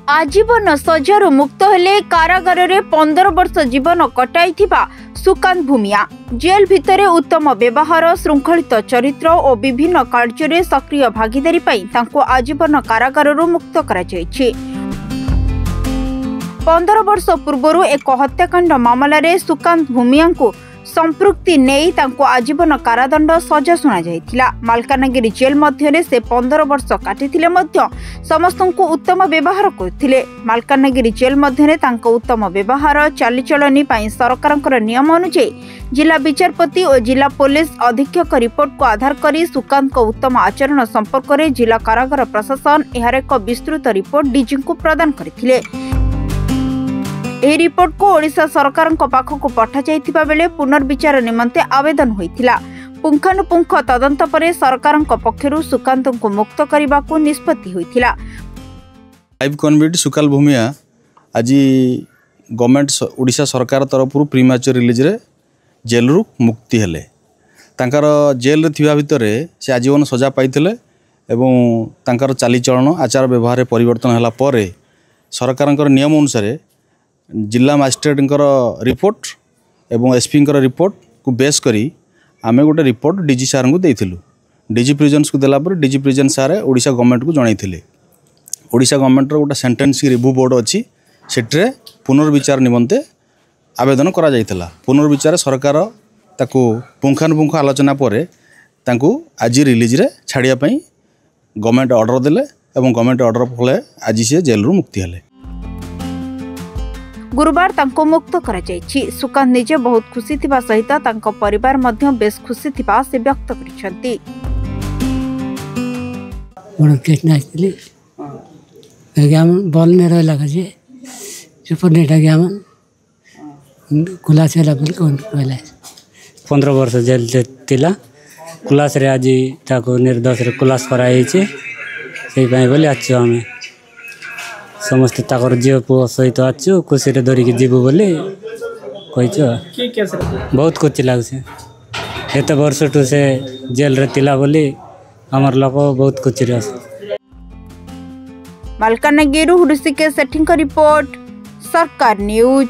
आजीवन सजारू मुक्त हेले कारागार रे 15 वर्ष जीवन कटाई सुकांत भूमिया जेल भितरे उत्तम व्यवहार श्रृंखलित चरित्र और विभिन्न कार्य सक्रिय भागीदारी तांको आजीवन कारागार मुक्त करा जायछि। 15 वर्ष पूर्व एक हत्याकांड मामला रे सुकांत भूमिया को संपृक्ति नहीं तांको आजीवन कारादंड सजा सुना जायथिला। मालकानगिरी जेल मध्य से 15 वर्ष काटिथिले मध्य समस्त को उत्तम व्यवहार करथिले। मालकानगिरी जेल मध्य तांको उत्तम व्यवहार चालीचलनी सरकार नियम अनुसार जिला विचारपति और जिला पुलिस अधीक्षक रिपोर्ट को आधार करी सुकांत को उत्तम आचरण संपर्क में जिला कारागार प्रशासन एहार एक विस्तृत रिपोर्ट डीजी को प्रदान करथिले। एही रिपोर्ट को ओडिशा सरकार पाखक पठा जाइथिबा बेले पुनर्विचार निमंते आवेदन होइथिला। पुंखानुपुंख तदंत परे सरकार पक्षरु सुकांत को मुक्त करने को निष्पत्ति होइथिला। लाइव कन्विक्ट सुकाल भूमिया आज गवर्नमेंट ओडिशा सरकार तरफ प्रीमैच्योर रिलीज रे जेल रु मुक्ति हेले। तांकर जेल रे थिबा भितरे से आजीवन सजा पाइथिले एवं तांकर चालीचलन आचार व्यवहार परिवर्तन होला परे सरकार नियम अनुसार जिला मजिस्ट्रेट रिपोर्ट एवं एसपी रिपोर्ट को बेस करी आमे गोटे रिपोर्ट डीजी सार को देइथिलु। डीजी प्रिजन्स को देला पर डीजी प्रिजन सार ओडिशा गवर्नमेंट को जणाइथिले। ओडिशा गवर्नमेंट गोटे सेंटेंस रिव्यू बोर्ड अच्छी सेट्रे पुनर्विचार निमंते आवेदन करा जाइथिला। पुनर्विचार सरकार ताकू पुंखानुपुंख आलोचना परे तांकू आज रिलीज रे छाड़िया पई गवर्नमेंट ऑर्डर देले एवं गवर्नमेंट ऑर्डर फले आज से जेल रु मुक्ति हेले। गुरुवार तांको मुक्त करा जायछि। सुकांत निजे बहुत खुशी थिबा सहित तांको परिवार मध्य बेस खुशी थिबा से व्यक्त करिसंती। बड़ केस नाचली एग्जाम बॉल ने रहला जे सुपर नेट एग्जाम क्लास हेला बोल कोन कहला 15 वर्ष जेल थिला। क्लास रे आज ताको निर्दोष रे क्लास कराई छै सेहि पई बोली आछो हमें समस्त ताकर झील पुओ सहित आछु खुशी रे धरिक जीवु बोली कहिछ। बहुत खुशी लागছে एते वर्ष टू से जेल रे तिला बोली हमर लोक बहुत खुशी रे आछे। मालकानगिरी ऋषिकेश सेठींक रिपोर्ट सरकार न्यूज।